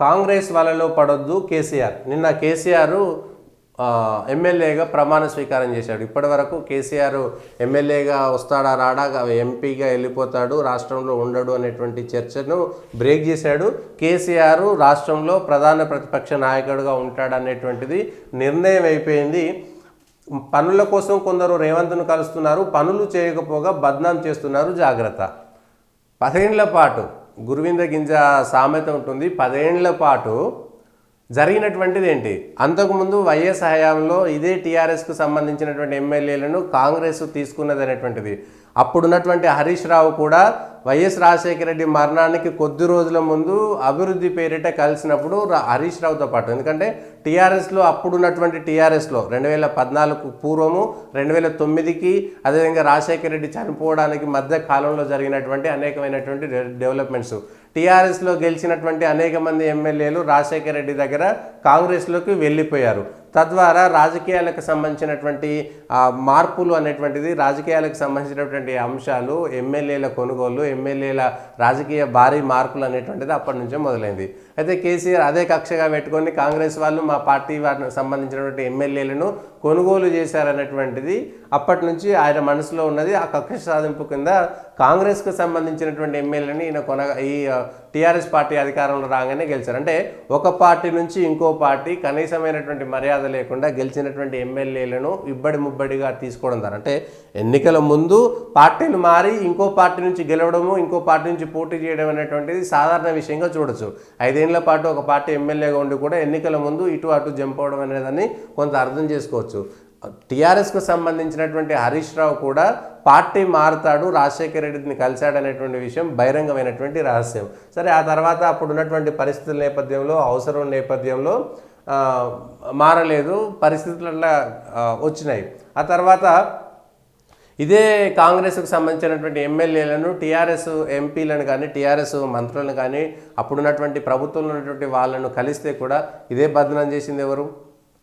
కాంగ్రెస్ వలలో పడొద్దు కేసీఆర్. నిన్న కేసీఆర్ ఎమ్మెల్యేగా ప్రమాణ స్వీకారం చేశాడు. ఇప్పటి వరకు కేసీఆర్ ఎమ్మెల్యేగా వస్తాడా రాడా, ఎంపీగా వెళ్ళిపోతాడు, రాష్ట్రంలో ఉండడు అనేటువంటి చర్చను బ్రేక్ చేశాడు. కేసీఆర్ రాష్ట్రంలో ప్రధాన ప్రతిపక్ష నాయకుడిగా ఉంటాడు అనేటువంటిది నిర్ణయం అయిపోయింది. పనుల కోసం కొందరు రేవంత్ను కలుస్తున్నారు, పనులు చేయకపోగా బద్నాం చేస్తున్నారు, జాగ్రత్త. 10 ఏళ్ల పాటు గురువింద గింజ సామెత ఉంటుంది. 10 ఏళ్ల పాటు జరిగినటువంటిది ఏంటి? అంతకుముందు వైఎస్ హయాంలో ఇదే టీఆర్ఎస్కు సంబంధించినటువంటి ఎమ్మెల్యేలను కాంగ్రెస్ తీసుకున్నది అనేటువంటిది. అప్పుడున్నటువంటి హరీష్ రావు కూడా వైఎస్ రాజశేఖర రెడ్డి మరణానికి కొద్ది రోజుల ముందు అభివృద్ధి పేరిట కలిసినప్పుడు హరీష్ రావుతో పాటు, ఎందుకంటే టీఆర్ఎస్లో అప్పుడున్నటువంటి టీఆర్ఎస్లో 2014 పూర్వము 2009కి అదేవిధంగా రాజశేఖర రెడ్డి చనిపోవడానికి మధ్య కాలంలో జరిగినటువంటి అనేకమైనటువంటి డెవలప్మెంట్స్, టీఆర్ఎస్లో గెలిచినటువంటి అనేక మంది ఎమ్మెల్యేలు రాజశేఖర రెడ్డి దగ్గర కాంగ్రెస్లోకి వెళ్ళిపోయారు. తద్వారా రాజకీయాలకు సంబంధించినటువంటి మార్పులు అనేటువంటిది, రాజకీయాలకు సంబంధించినటువంటి అంశాలు, ఎమ్మెల్యేల కొనుగోలు, ఎమ్మెల్యేల రాజకీయ భారీ మార్పులు అనేటువంటిది అప్పటి నుంచే మొదలైంది. అయితే కేసీఆర్ అదే కక్షగా పెట్టుకొని కాంగ్రెస్ వాళ్ళు మా పార్టీ వారికి సంబంధించినటువంటి ఎమ్మెల్యేలను కొనుగోలు చేశారనేటువంటిది అప్పటి నుంచి ఆయన మనసులో ఉన్నది. ఆ కక్ష సాధింపు కింద కాంగ్రెస్కు సంబంధించినటువంటి ఎమ్మెల్యేని ఈ టీఆర్ఎస్ పార్టీ అధికారంలో రాగానే గెలిచారు. అంటే ఒక పార్టీ నుంచి ఇంకో పార్టీ కనీసమైనటువంటి మర్యాద లేకుండా గెలిచినటువంటి ఎమ్మెల్యేలను ఇబ్బడి ముబ్బడిగా తీసుకోవడం ద్వారా, అంటే ఎన్నికల ముందు పార్టీలు మారి ఇంకో పార్టీ నుంచి గెలవడము, ఇంకో పార్టీ నుంచి పోటీ చేయడం అనేటువంటిది సాధారణ విషయంగా చూడొచ్చు. 5 ఏళ్ల పాటు ఒక పార్టీ ఎమ్మెల్యేగా ఉండి కూడా ఎన్నికల ముందు ఇటు అటు జంప్ అవడం అనేదాన్ని కొంత అర్థం చేసుకోవచ్చు. టీఆర్ఎస్కు సంబంధించినటువంటి హరీష్ రావు కూడా పార్టీ మారుతాడు, రాజశేఖర రెడ్డిని కలిశాడనేటువంటి విషయం బహిరంగమైనటువంటి రహస్యం. సరే, ఆ తర్వాత అప్పుడు ఉన్నటువంటి పరిస్థితుల నేపథ్యంలో, అవసరం నేపథ్యంలో మారలేదు, పరిస్థితులు అట్లా వచ్చినాయి. ఆ తర్వాత ఇదే కాంగ్రెస్కు సంబంధించినటువంటి ఎమ్మెల్యేలను, టీఆర్ఎస్ ఎంపీలను కానీ, టీఆర్ఎస్ మంత్రులను కానీ, అప్పుడున్నటువంటి ప్రభుత్వంలో ఉన్నటువంటి వాళ్ళను కలిస్తే కూడా ఇదే బదనాం చేసింది ఎవరు?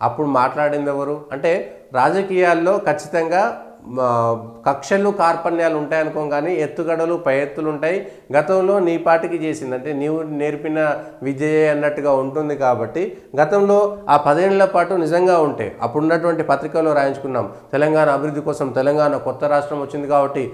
అప్పుడు మాట్లాడింది ఎవరు? అంటే రాజకీయాల్లో ఖచ్చితంగా కక్షలు కార్పణ్యాలు ఉంటాయనుకో, కానీ ఎత్తుగడలు పై ఎత్తులు ఉంటాయి. గతంలో నీ పాటికి చేసింది అంటే నీవు నేర్పిన విజయ అన్నట్టుగా ఉంటుంది. కాబట్టి గతంలో ఆ 10 ఏళ్ల పాటు నిజంగా ఉంటే అప్పుడున్నటువంటి పత్రికల్లో రాయించుకున్నాం, తెలంగాణ అభివృద్ధి కోసం, తెలంగాణ కొత్త రాష్ట్రం వచ్చింది కాబట్టి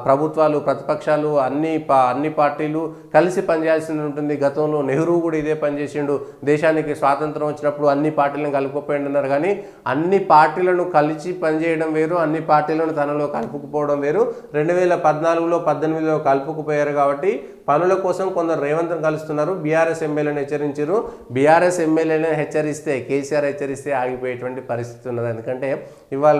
ప్రభుత్వాలు, ప్రతిపక్షాలు, అన్ని పార్టీలు కలిసి పనిచేయాల్సి ఉంటుంది. గతంలో నెహ్రూ కూడా ఇదే పనిచేసిండు, దేశానికి స్వాతంత్రం వచ్చినప్పుడు అన్ని పార్టీలను కలుపుకుపోయిండు అన్నారు. కానీ అన్ని పార్టీలను కలిసి పనిచేయడం వేరు, అన్ని పార్టీలను తనలో కలుపుకుపోవడం వేరు. 2014లో 18లో కలుపుకుపోయారు. కాబట్టి పనుల కోసం కొందరు రేవంత్ను కలుస్తున్నారు, బీఆర్ఎస్ ఎమ్మెల్యేలను హెచ్చరించారు. బీఆర్ఎస్ ఎమ్మెల్యేలను హెచ్చరిస్తే, కేసీఆర్ హెచ్చరిస్తే ఆగిపోయేటువంటి పరిస్థితి ఉన్నది. ఎందుకంటే ఇవాళ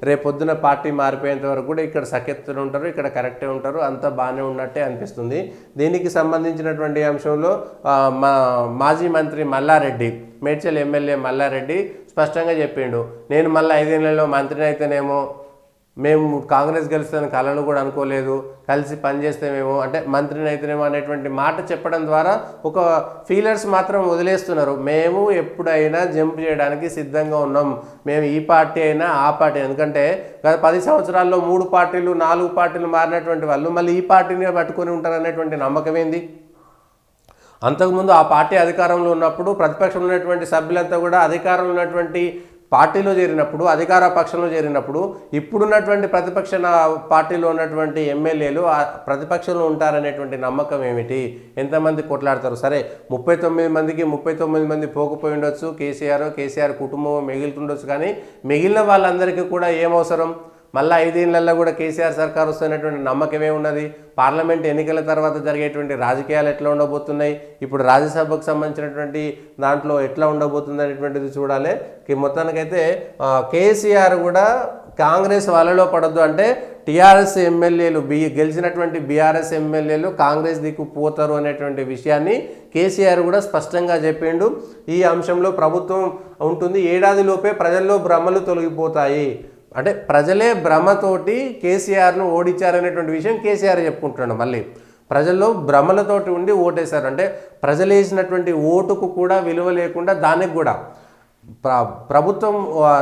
రేపొద్దున పార్టీ మారిపోయేంత వరకు కూడా ఇక్కడ సఖ్యతలు ఉంటారు, ఇక్కడ కరెక్టే ఉంటారు, అంతా బాగానే ఉన్నట్టే అనిపిస్తుంది. దీనికి సంబంధించినటువంటి అంశంలో మాజీ మంత్రి మల్లారెడ్డి, మేడ్చల్ ఎమ్మెల్యే మల్లారెడ్డి స్పష్టంగా చెప్పిండు, నేను మళ్ళీ 5 ఏళ్లలో మంత్రిని అయితేనేమో, మేము కాంగ్రెస్ గెలుస్తాను కళలు కూడా అనుకోలేదు, కలిసి పనిచేస్తేమేమో, అంటే మంత్రిని అయితేనేమో అనేటువంటి మాట చెప్పడం ద్వారా ఒక ఫీలర్స్ మాత్రం వదిలేస్తున్నారు. మేము ఎప్పుడైనా జంప్ చేయడానికి సిద్ధంగా ఉన్నాం, మేము ఈ పార్టీ అయినా ఆ పార్టీ. ఎందుకంటే గత 10 సంవత్సరాల్లో 3 పార్టీలు 4 పార్టీలు మారినటువంటి వాళ్ళు మళ్ళీ ఈ పార్టీని పట్టుకొని ఉంటారనేటువంటి నమ్మకం ఏంది? అంతకుముందు ఆ పార్టీ అధికారంలో ఉన్నప్పుడు ప్రతిపక్షంలో ఉన్నటువంటి సభ్యులంతా కూడా అధికారంలో ఉన్నటువంటి పార్టీలో చేరినప్పుడు, అధికార పక్షంలో చేరినప్పుడు, ఇప్పుడున్నటువంటి ప్రతిపక్ష పార్టీలో ఉన్నటువంటి ఎమ్మెల్యేలు ప్రతిపక్షంలో ఉంటారనేటువంటి నమ్మకం ఏమిటి? ఎంతమంది కొట్లాడతారు? సరే, 39 మందికి 39 మంది పోకపోయి ఉండొచ్చు, కేసీఆర్ కుటుంబం మిగులుతుండొచ్చు. కానీ మిగిలిన వాళ్ళందరికీ కూడా ఏమవసరం? మళ్ళీ 5 ఏళ్లలో కూడా కేసీఆర్ సర్కార్ వస్తున్నటువంటి నమ్మకమే ఉన్నది. పార్లమెంట్ ఎన్నికల తర్వాత జరిగేటువంటి రాజకీయాలు ఎట్లా ఉండబోతున్నాయి, ఇప్పుడు రాజ్యసభకు సంబంధించినటువంటి దాంట్లో ఎట్లా ఉండబోతుంది అనేటువంటిది చూడాలి. మొత్తానికైతే కేసీఆర్ కూడా కాంగ్రెస్ వలలో పడద్దు అంటే టీఆర్ఎస్ ఎమ్మెల్యేలు గెలిచినటువంటి బీఆర్ఎస్ ఎమ్మెల్యేలు కాంగ్రెస్ దిక్కు పోతారు అనేటువంటి విషయాన్ని కేసీఆర్ కూడా స్పష్టంగా చెప్పిండు. ఈ అంశంలో ప్రభుత్వం ఉంటుంది, ఏడాదిలోపే ప్రజల్లో భ్రమలు తొలగిపోతాయి. అంటే ప్రజలే భ్రమతోటి కేసీఆర్ను ఓడించారనేటువంటి విషయం కేసీఆర్ చెప్పుకుంటున్నాడు. మళ్ళీ ప్రజల్లో భ్రమలతోటి ఉండి ఓటేశారు అంటే ప్రజలు వేసినటువంటి ఓటుకు కూడా విలువ లేకుండా దానికి కూడా ప్రభుత్వం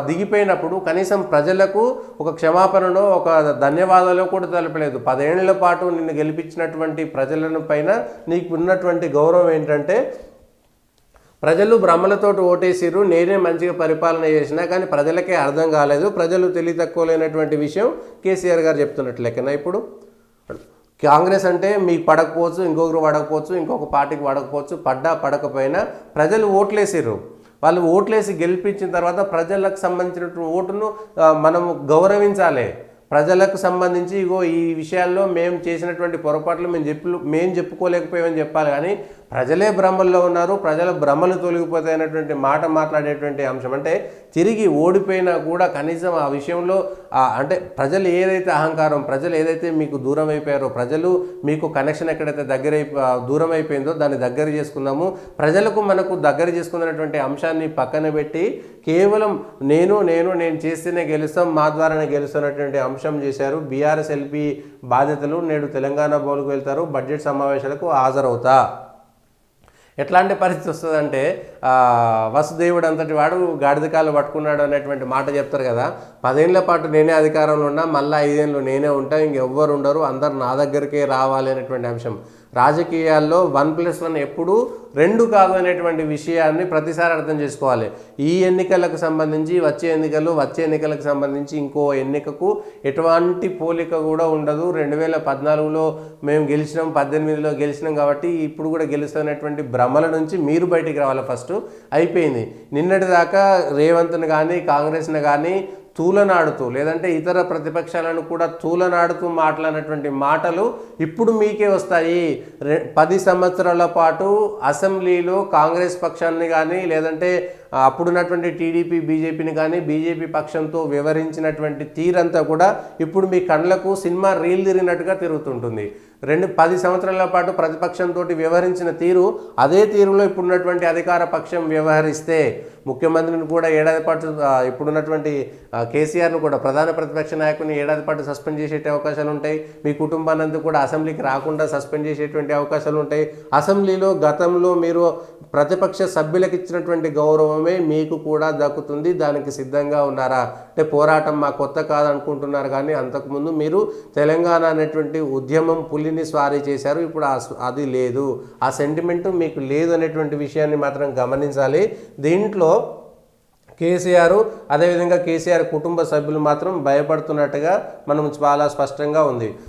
దిగిపోయినప్పుడు కనీసం ప్రజలకు ఒక క్షమాపణలో ఒక ధన్యవాదాలు కూడా తెలపలేదు. 10 ఏళ్ల పాటు నిన్ను గెలిపించినటువంటి ప్రజలను పైన నీకు ఉన్నటువంటి గౌరవం ఏంటంటే ప్రజలు భ్రమలతోటి ఓటేసిర్రు, నేనే మంచిగా పరిపాలన చేసినా కానీ ప్రజలకే అర్థం కాలేదు, ప్రజలు తెలివి తక్కువ లేనటువంటి విషయం కేసీఆర్ గారు చెప్తున్నట్టు లెక్కన. ఇప్పుడు కాంగ్రెస్ అంటే మీకు పడకపోవచ్చు, ఇంకొకరు పడకపోవచ్చు, ఇంకొక పార్టీకి పడకపోవచ్చు, పడ్డా పడకపోయినా ప్రజలు ఓట్లేసిర్రు. వాళ్ళు ఓట్లేసి గెలిపించిన తర్వాత ప్రజలకు సంబంధించినటువంటి ఓటును మనము గౌరవించాలి. ప్రజలకు సంబంధించి ఇగో ఈ విషయాల్లో మేము చేసినటువంటి పొరపాట్లు మేము చెప్పుకోలేకపోయామని చెప్పాలి. కానీ ప్రజలే భ్రమల్లో ఉన్నారు, ప్రజల భ్రమలు తొలగిపోతాయనేటువంటి మాట మాట్లాడేటువంటి అంశం. అంటే తిరిగి ఓడిపోయినా కూడా కనీసం ఆ విషయంలో అంటే ప్రజలు ఏదైతే అహంకారం, ప్రజలు ఏదైతే మీకు దూరం అయిపోయారో, ప్రజలు మీకు కనెక్షన్ ఎక్కడైతే దూరం అయిపోయిందో దాన్ని దగ్గర చేసుకుందాము, ప్రజలకు మనకు దగ్గర చేసుకున్నటువంటి అంశాన్ని పక్కన పెట్టి కేవలం నేను చేస్తేనే గెలుస్తాం, మా ద్వారానే గెలుస్తున్నటువంటి అంశం చేశారు. బీఆర్ఎస్ ఎల్పీ బాధ్యతలు నేడు తెలంగాణ భవన్కు వెళ్తారు, బడ్జెట్ సమావేశాలకు హాజరవుతా. ఎట్లాంటి పరిస్థితి వస్తుందంటే వసుదేవుడు అంతటి వాడు గాడిదకాలు పట్టుకున్నాడు అనేటువంటి మాట చెప్తారు కదా. 10 ఏళ్ల పాటు నేనే అధికారంలో ఉన్నా, మళ్ళీ 5 ఏళ్ళు నేనే ఉంటా, ఇంకెవ్వరు ఉండరు, అందరు నా దగ్గరికే రావాలి అనేటువంటి అంశం. రాజకీయాల్లో 1+1 ఎప్పుడూ 2 కాదు అనేటువంటి విషయాన్ని ప్రతిసారి అర్థం చేసుకోవాలి. ఈ ఎన్నికలకు సంబంధించి వచ్చే ఎన్నికలకు సంబంధించి ఇంకో ఎన్నికకు ఎటువంటి పోలిక కూడా ఉండదు. 2014లో మేము గెలిచినాం, 18లో గెలిచినాం కాబట్టి ఇప్పుడు కూడా గెలుస్తున్నటువంటి భ్రమల నుంచి మీరు బయటికి రావాలి. ఫస్ట్ అయిపోయింది. నిన్నటి దాకా రేవంత్ను కానీ కాంగ్రెస్ని కానీ తూలనాడుతూ, లేదంటే ఇతర ప్రతిపక్షాలను కూడా తూలనాడుతూ మాట్లాడినటువంటి మాటలు ఇప్పుడు మీకే వస్తాయి. 10 సంవత్సరాల పాటు అసెంబ్లీలో కాంగ్రెస్ పక్షాన్ని కానీ, లేదంటే అప్పుడున్నటువంటి టీడీపీ బీజేపీని కానీ, బీజేపీ పక్షంతో వివరించినటువంటి తీరంతా కూడా ఇప్పుడు మీ కళ్ళకు సినిమా రీల్ తిరిగినట్టుగా తిరుగుతుంటుంది. 10 సంవత్సరాల పాటు ప్రతిపక్షంతో వ్యవహరించిన తీరు, అదే తీరులో ఇప్పుడున్నటువంటి అధికార పక్షం వ్యవహరిస్తే ముఖ్యమంత్రిని కూడా ఏడాది పాటు, ఇప్పుడున్నటువంటి కేసీఆర్ను కూడా ప్రధాన ప్రతిపక్ష నాయకుని ఏడాది పాటు సస్పెండ్ చేసే అవకాశాలు ఉంటాయి. మీ కుటుంబానంతా కూడా అసెంబ్లీకి రాకుండా సస్పెండ్ చేసేటువంటి అవకాశాలు ఉంటాయి. అసెంబ్లీలో గతంలో మీరు ప్రతిపక్ష సభ్యులకు ఇచ్చినటువంటి గౌరవమే మీకు కూడా దక్కుతుంది. దానికి సిద్ధంగా ఉన్నారా అంటే పోరాటం మా కొత్త కాదనుకుంటున్నారు, కానీ అంతకుముందు మీరు తెలంగాణ అనేటువంటి ఉద్యమం పులిని స్వారీ చేశారు. ఇప్పుడు అది లేదు, ఆ సెంటిమెంటు మీకు లేదు అనేటువంటి విషయాన్ని మాత్రం గమనించాలి. దీంట్లో కేసీఆర్, అదేవిధంగా కేసీఆర్ కుటుంబ సభ్యులు మాత్రం భయపడుతున్నట్టుగా మనం చాలా స్పష్టంగా ఉంది.